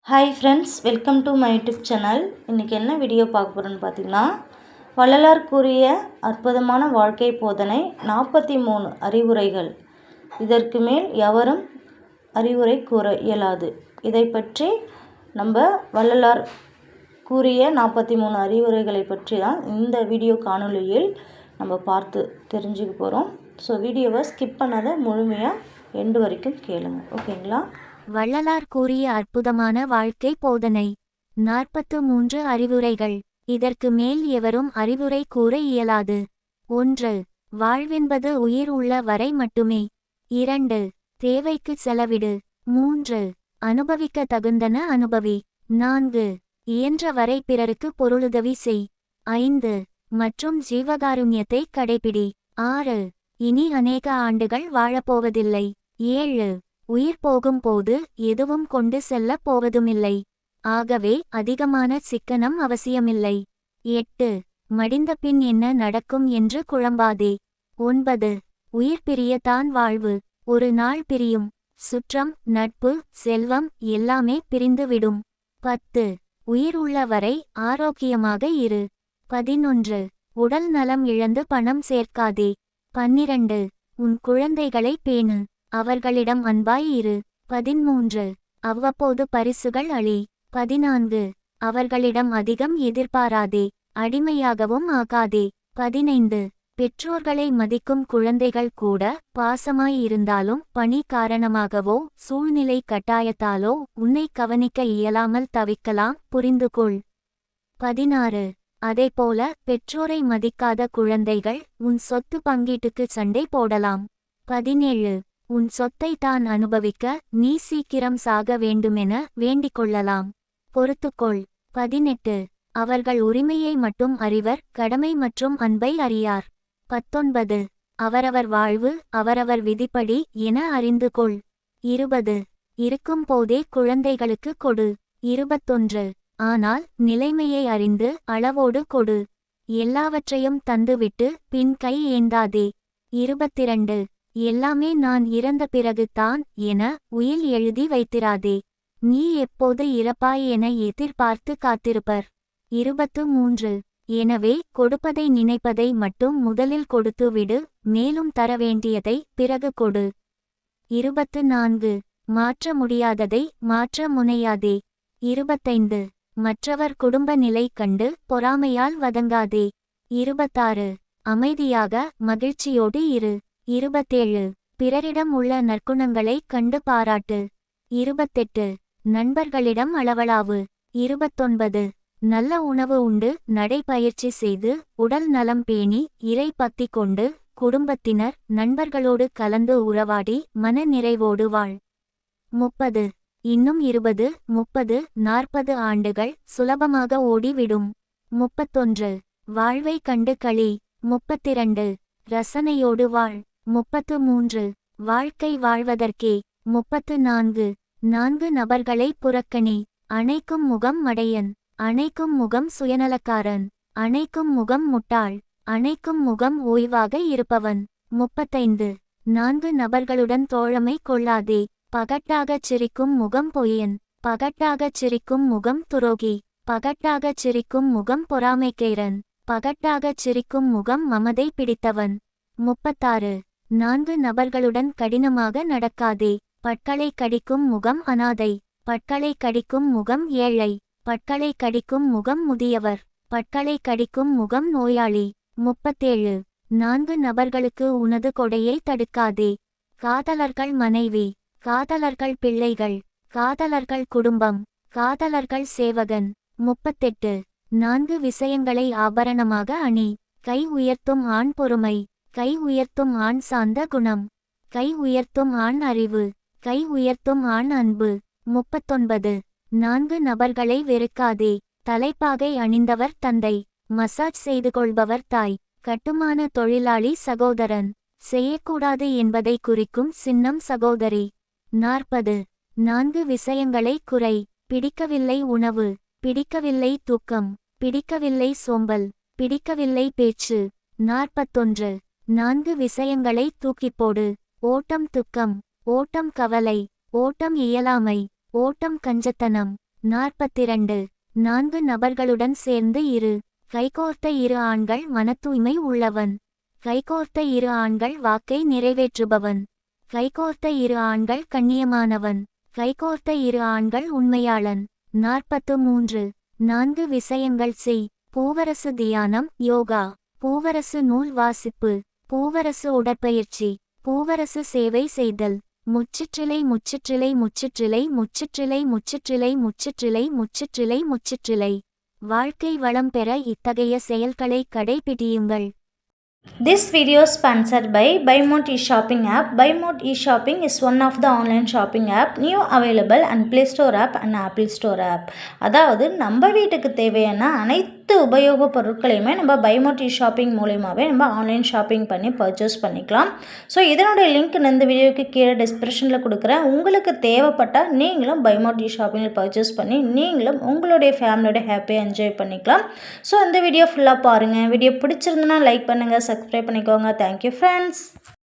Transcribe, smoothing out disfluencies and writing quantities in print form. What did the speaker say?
Hi friends, welcome to my YouTube channel. இன்றைக்கி என்ன video பார்க்க போகிறோன்னு பார்த்தீங்கன்னா, வள்ளலார் கூறிய அற்புதமான வாழ்க்கை போதனை 43 அறிவுரைகள். இதற்கு மேல் எவரும் அறிவுரை கூற இயலாது. இதை பற்றி நம்ம வள்ளலார் கூறிய 43 அறிவுரைகளை பற்றி தான் இந்த வீடியோ காணொலியில் நம்ம பார்த்து தெரிஞ்சுக்க போகிறோம். ஸோ வீடியோவை ஸ்கிப் பண்ணாத முழுமையாக எண்டு வரைக்கும் கேளுங்க, ஓகேங்களா? வள்ளலார் கூறிய அற்புதமான வாழ்க்கை போதனை 43 அறிவுரைகள். இதற்கு மேல் எவரும் அறிவுரை கூற இயலாது. 1. வாழ்வென்பது உயிர் உள்ள வரை மட்டுமே. 2. தேவைக்கு செலவிடு. 3. அனுபவிக்க தகுந்தன அனுபவி. 4. இயன்ற வரை பிறருக்கு பொருளுதவி செய். 5. மற்றும் ஜீவகாருண்யத்தை கடைபிடி. 6. இனி அநேக ஆண்டுகள் வாழப்போவதில்லை. 7. உயிர் போகும்போது எதுவும் கொண்டு செல்ல போவதுமில்லை. ஆகவே அதிகமான சிக்கனம் அவசியமில்லை. 8. மடிந்த பின் என்ன நடக்கும் என்று குழம்பாதே. 9. உயிர் பிரியத்தான் வாழ்வு. ஒரு நாள் பிரியும். சுற்றம், நட்பு, செல்வம் எல்லாமே பிரிந்துவிடும். 10. உயிர் உள்ள வரை ஆரோக்கியமாக இரு. 11. உடல் நலம் இழந்து பணம் சேர்க்காதே. 12. உன் குழந்தைகளை பேணு. அவர்களிடம் அன்பாய் இரு. 13. அவ்வப்போது பரிசுகள் அளி. 14. அவர்களிடம் அதிகம் எதிர்பாராதே. அடிமையாகவும் ஆகாதே. 15. பெற்றோர்களை மதிக்கும் குழந்தைகள் கூட பாசமாய் இருந்தாலும் பணி காரணமாகவோ சூழ்நிலை கட்டாயத்தாலோ உன்னை கவனிக்க இயலாமல் தவிக்கலாம், புரிந்துகொள். 16. அதேபோல பெற்றோரை மதிக்காத குழந்தைகள் உன் சொத்து பங்கீட்டுக்கு சண்டை போடலாம். 17. உன் சொத்தை தான் அனுபவிக்க நீ சீக்கிரம் சாக வேண்டுமென வேண்டிக்கொள்ளலாம், பொறுத்துக்கொள். 18. அவர்கள் உரிமையை மட்டும் அறிவர், கடமை மற்றும் அன்பை அறியார். 19. அவரவர் வாழ்வு அவரவர் விதிப்படி என அறிந்து கொள். 20. இருக்கும் போதே குழந்தைகளுக்கு கொடு. 21. ஆனால் நிலைமையை அறிந்து அளவோடு கொடு. எல்லாவற்றையும் தந்துவிட்டு பின் கை ஏந்தாதே. 22. எல்லாமே நான் இறந்த பிறகு தான் என உயில் எழுதி வைத்திராதே. நீ எப்போது இறப்பாய் என எதிர்பார்த்து காத்திருப்பர். 23. எனவே கொடுப்பதை நினைப்பதை மட்டும் முதலில் கொடுத்துவிடு, மேலும் தர வேண்டியதை பிறகு கொடு. 24. மாற்ற முடியாததை மாற்ற முனையாதே. 25. மற்றவர் குடும்ப நிலை கண்டு பொறாமையால் வதங்காதே. 26. அமைதியாக மகிழ்ச்சியோடு இரு. 27. பிறரிடம் உள்ள நற்குணங்களை கண்டு பாராட்டு. 28. நண்பர்களிடம் அளவளாவு. 29. நல்ல உணவு உண்டு நடைபயிற்சி செய்து உடல் நலம் பேணி இறை பக்தி கொண்டு குடும்பத்தினர் நண்பர்களோடு கலந்து உறவாடி மன நிறைவோடு வாழ். 30. இன்னும் 20, 30, 40 ஆண்டுகள் சுலபமாக ஓடிவிடும். 31. வாழ்வை கண்டு களி. 32. ரசனையோடு வாழ். 33. வாழ்க்கை வாழ்வதற்கே. 34. 4 நபர்களை புறக்கணி. அணைக்கும் முகம் மடையன். அணைக்கும் முகம் சுயநலக்காரன். அணைக்கும் முகம் முட்டாள். அணைக்கும் முகம் ஓய்வாக இருப்பவன். 35. 4 நபர்களுடன் தோழமை கொள்ளாதே. பகட்டாகச் சிரிக்கும் முகம் பொய்யன். பகட்டாகச் சிரிக்கும் முகம் துரோகி. பகட்டாகச் சிரிக்கும் முகம் பொறாமைக்கேரன். பகட்டாகச் சிரிக்கும் முகம் மமதை பிடித்தவன். 36. 4 நபர்களுடன் கடினமாக நடக்காதே. பற்களை கடிக்கும் முகம் அனாதை. பற்களை கடிக்கும் முகம் ஏழை. பற்களை கடிக்கும் முகம் முதியவர். பற்களை கடிக்கும் முகம் நோயாளி. 37. 4 நபர்களுக்கு உனது கொடையை தடுக்காதே. காதலர்கள் மனைவி. காதலர்கள் பிள்ளைகள். காதலர்கள் குடும்பம். காதலர்கள் சேவகன். 38. 4 விஷயங்களை ஆபரணமாக அணி. கை உயர்த்தும் ஆண் பொறுமை. கை உயர்த்தும் ஆண் சார்ந்த குணம். கை உயர்த்தும் ஆண் அறிவு. கை உயர்த்தும் ஆண் அன்பு. 39. 4 நபர்களை வெறுக்காதே. தலைப்பாகை அணிந்தவர் தந்தை. மசாஜ் செய்து கொள்பவர் தாய். கட்டுமான தொழிலாளி சகோதரன். செய்யக்கூடாது என்பதை குறிக்கும் சின்னம் சகோதரி. 40. 4 விஷயங்களை குறை. பிடிக்கவில்லை உணவு. பிடிக்கவில்லை தூக்கம். பிடிக்கவில்லை சோம்பல். பிடிக்கவில்லை பேச்சு. 41. 4 விஷயங்களை தூக்கிப்போடு. ஓட்டம் துக்கம். ஓட்டம் கவலை. ஓட்டம் இயலாமை. ஓட்டம் கஞ்சத்தனம். 42 4 நபர்களுடன் சேர்ந்து இரு. கைகோர்த்த 2 ஆண்கள் மனத்தூய்மை உள்ளவன். கைகோர்த்த 2 ஆண்கள் வாக்கை நிறைவேற்றுபவன். கைகோர்த்த 2 ஆண்கள் கண்ணியமானவன். கைகோர்த்த 2 ஆண்கள் உண்மையாளன். 43 4 விஷயங்கள் செய். பூவரசு தியானம் யோகா. பூவரசு நூல் வாசிப்பு. பூவரசு உடற்பயிற்சி. பூவரசு சேவை செய்தல். முச்சிற்றிலை முச்சிற்றிலை முச்சிற்றிலை முச்சிற்றிலை முச்சிற்றிலை முச்சிற்றிலை முச்சிற்றிலை முச்சிற்றிலை. வாழ்க்கை வளம் பெற இத்தகைய செயல்களை கடைபிடியுங்கள். This video is sponsored by BuyMode eShopping app. BuyMode eShopping is one of the online shopping app new available on Play Store app and Apple Store app. அதாவது நம்ம வீட்டுக்கு தேவையான அனைத்து உபயோக பொருட்களையுமே நம்ம BuyMode eShopping மூலமாகவே நம்ம ஆன்லைன் ஷாப்பிங் பண்ணி பர்ச்சேஸ் பண்ணிக்கலாம். ஸோ இதனுடைய லிங்க் இந்த வீடியோக்கு கீழே டிஸ்கிரிப்ஷனில் கொடுக்குறேன். உங்களுக்கு தேவைப்பட்டால் நீங்களும் BuyMode eShoppingல் பர்ச்சேஸ் பண்ணி நீங்களும் உங்களுடைய ஃபேமிலியோட ஹாப்பியாக என்ஜாய் பண்ணிக்கலாம். ஸோ இந்த வீடியோ ஃபுல்லாக பாருங்கள். வீடியோ பிடிச்சிருந்துன்னா லைக் பண்ணுங்கள், சப்ஸ்கிரைப் பண்ணிக்கோங்க. Thank you friends.